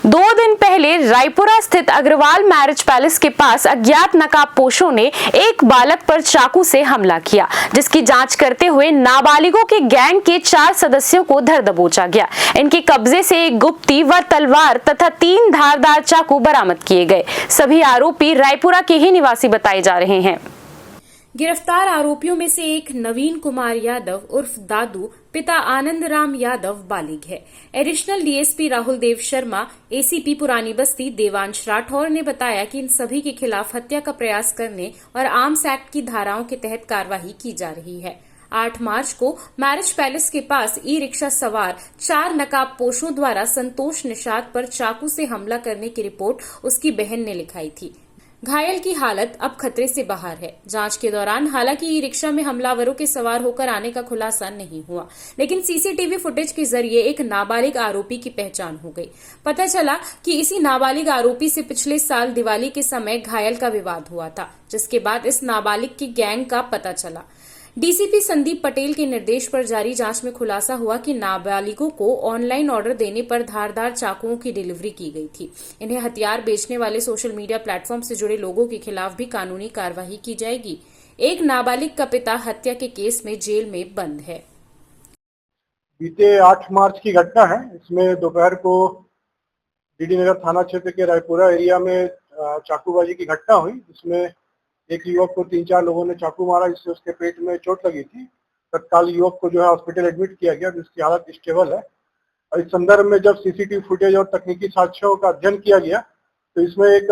2 दिन पहले रायपुरा स्थित अग्रवाल मैरिज पैलेस के पास अज्ञात नकाबपोशों ने एक बालक पर चाकू से हमला किया, जिसकी जांच करते हुए नाबालिगों के गैंग के 4 सदस्यों को धर दबोचा गया। इनके कब्जे से एक गुप्ती व तलवार तथा 3 धारदार चाकू बरामद किए गए। सभी आरोपी रायपुरा के ही निवासी बताए जा रहे हैं। गिरफ्तार आरोपियों में से एक नवीन कुमार यादव उर्फ दादू पिता आनंद राम यादव बालिग है। Additional DSP Rahul Dev Sharma, ACP पुरानी बस्ती देवांश राठौर ने बताया कि इन सभी के खिलाफ हत्या का प्रयास करने और आर्म्स एक्ट की धाराओं के तहत कार्रवाई की जा रही है। 8 मार्च को मैरिज पैलेस के पास ई रिक्शा सवार 4 नकाबपोशों द्वारा संतोष निषाद पर चाकू से हमला करने की रिपोर्ट उसकी बहन ने लिखाई थी। घायल की हालत अब खतरे से बाहर है। जांच के दौरान हालांकि ई रिक्शा में हमलावरों के सवार होकर आने का खुलासा नहीं हुआ, लेकिन सीसीटीवी फुटेज के जरिए एक नाबालिग आरोपी की पहचान हो गई। पता चला कि इसी नाबालिग आरोपी से पिछले साल दिवाली के समय घायल का विवाद हुआ था, जिसके बाद इस नाबालिग की गैंग का पता चला। डीसीपी संदीप पटेल के निर्देश पर जारी जांच में खुलासा हुआ कि नाबालिगों को ऑनलाइन ऑर्डर देने पर धारदार चाकुओं की डिलीवरी की गई थी। इन्हें हथियार बेचने वाले सोशल मीडिया प्लेटफॉर्म से जुड़े लोगों के खिलाफ भी कानूनी कार्रवाई की जाएगी। एक नाबालिग का पिता हत्या के केस में जेल में बंद है। बीते 8 मार्च की घटना है। इसमें दोपहर को डीडी नगर थाना क्षेत्र के रायपुरा एरिया में चाकूबाजी की घटना हुई, जिसमें एक युवक को 3-4 लोगों ने चाकू मारा, जिससे उसके पेट में चोट लगी थी। तत्काल युवक को जो है हॉस्पिटल एडमिट किया गया, जिसकी हालत स्टेबल है। और इस संदर्भ में जब सीसीटीवी फुटेज और तकनीकी साक्ष्यों का अध्ययन किया गया, तो इसमें एक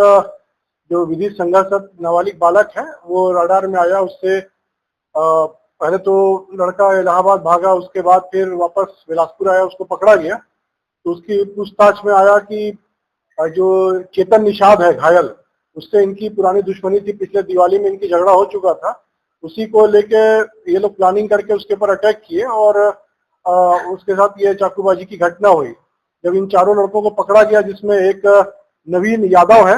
जो विधि संघर्षरत नाबालिग बालक है वो रडार में आया। उससे पहले तो लड़का इलाहाबाद भागा, उसके बाद फिर वापस बिलासपुर आया, उसको पकड़ा गया। तो उसकी पूछताछ में आया कि जो चेतन निषाद है घायल, उससे इनकी पुरानी दुश्मनी थी। पिछले दिवाली में इनकी झगड़ा हो चुका था। उसी को लेके ये लोग प्लानिंग करके उसके ऊपर अटैक किए और उसके साथ ये चाकूबाजी की घटना हुई। जब इन चारों लड़कों को पकड़ा गया, जिसमें एक नवीन यादव है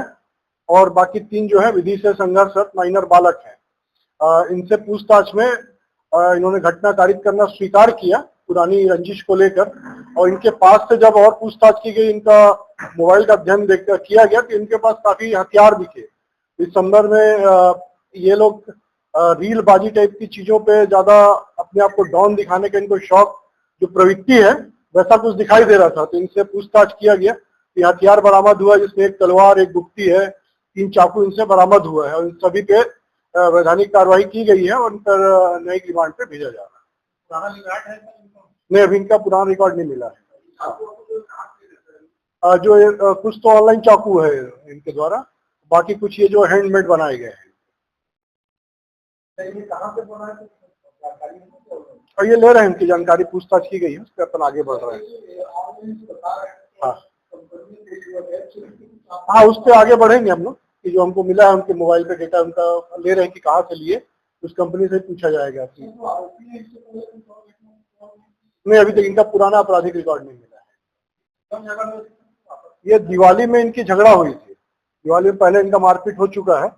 और बाकी 3 जो है विधि से संघर्षरत माइनर बालक है। इनसे पूछताछ में इन्होंने घटना कारित करना स्वीकार किया पुरानी रंजिश को लेकर। और इनके पास से जब और पूछताछ की गई, इनका मोबाइल का अध्ययन किया गया कि इनके पास काफी हथियार भी थे। इस संदर्भ में ये लोग रील बाजी टाइप की चीजों पे ज्यादा अपने आप को डॉन दिखाने का इनको शौक, जो प्रवृत्ति है, वैसा कुछ दिखाई दे रहा था। तो इनसे पूछताछ किया गया कि हथियार बरामद हुआ, जिसमें एक तलवार, एक गुप्ती है, 3 चाकू इनसे बरामद हुआ है। और इन सभी पे वैधानिक कार्रवाई की गई है और इन पर न्यायिक रिमांड पे भेजा जा रहा है। नहीं, अभी इनका पुराना रिकॉर्ड नहीं मिला है। जो कुछ तो ऑनलाइन चाकू है इनके द्वारा, बाकी कुछ ये जो हैंडमेड बनाए गए हैं। और ये ले रहे हैं, इनकी जानकारी पूछताछ की गई है, उस पर अपन आगे बढ़ रहे हैं। हाँ, उस पर आगे बढ़ेंगे हम लोग कि जो हमको मिला है उनके मोबाइल पे डेटा उनका ले रहे हैं कि कहाँ से लिए, उस कंपनी से पूछा जाएगा। नहीं, अभी तक इनका पुराना आपराधिक रिकॉर्ड नहीं मिला है। ये दिवाली में इनकी झगड़ा हुई थी। दिवाली में पहले इनका मारपीट हो चुका है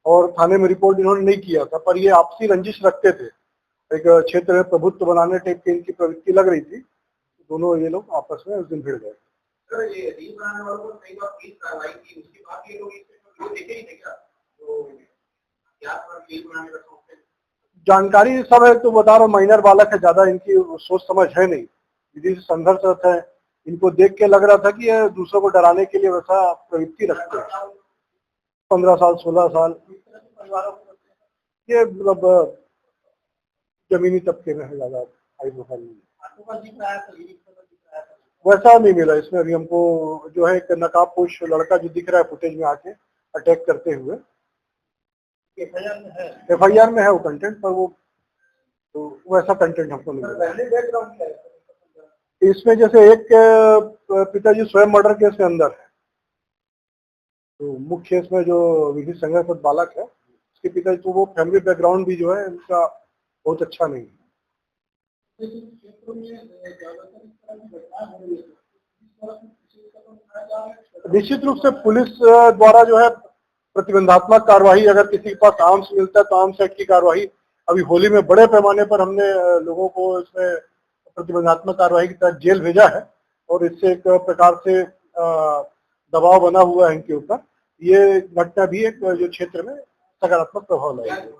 और थाने में रिपोर्ट इन्होंने नहीं किया था, पर ये आपसी रंजिश रखते थे। एक क्षेत्र में प्रभुत्व बनाने टाइप की इनकी प्रवृत्ति लग रही थी। दोनों ये लोग आपस में उस दिन भिड़ गए। जानकारी सब है तो बता रहा हूँ, माइनर बालक है, ज्यादा इनकी सोच समझ है नहीं, विधि से संघर्षरत है। इनको देख के लग रहा था कि ये दूसरों को डराने के लिए वैसा प्रवृत्ति रखते हैं। 15 साल 16 साल ये मतलब जमीनी तबके में है, ज्यादा हाई प्रोफाइल नहीं। वैसा नहीं मिला इसमें। अभी हमको जो है एक नकाबपोश लड़का जो दिख रहा है फुटेज में आके अटैक करते हुए, एफआईआर में है वो कंटेंट, पर वो तो वैसा कंटेंट हमको नहीं मिला। इसमें जैसे एक पिताजी स्वयं मर्डर केस के अंदर है, तो मुख्य इसमें जो विधि संघर्षरत बालक है उसके पिताजी, तो वो फैमिली बैकग्राउंड भी जो है उनका बहुत अच्छा नहीं है। निश्चित रूप से पुलिस द्वारा जो है प्रतिबंधात्मक कार्रवाई, अगर किसी के पास आर्म्स मिलता है तो आर्म्स एक्ट की कार्रवाई। अभी होली में बड़े पैमाने पर हमने लोगों को इसमें प्रतिबंधात्मक कार्रवाई की तहत जेल भेजा है और इससे एक प्रकार से दबाव बना हुआ है इनके ऊपर, ये घटना भी एक जो क्षेत्र में सकारात्मक प्रभाव लाएगी।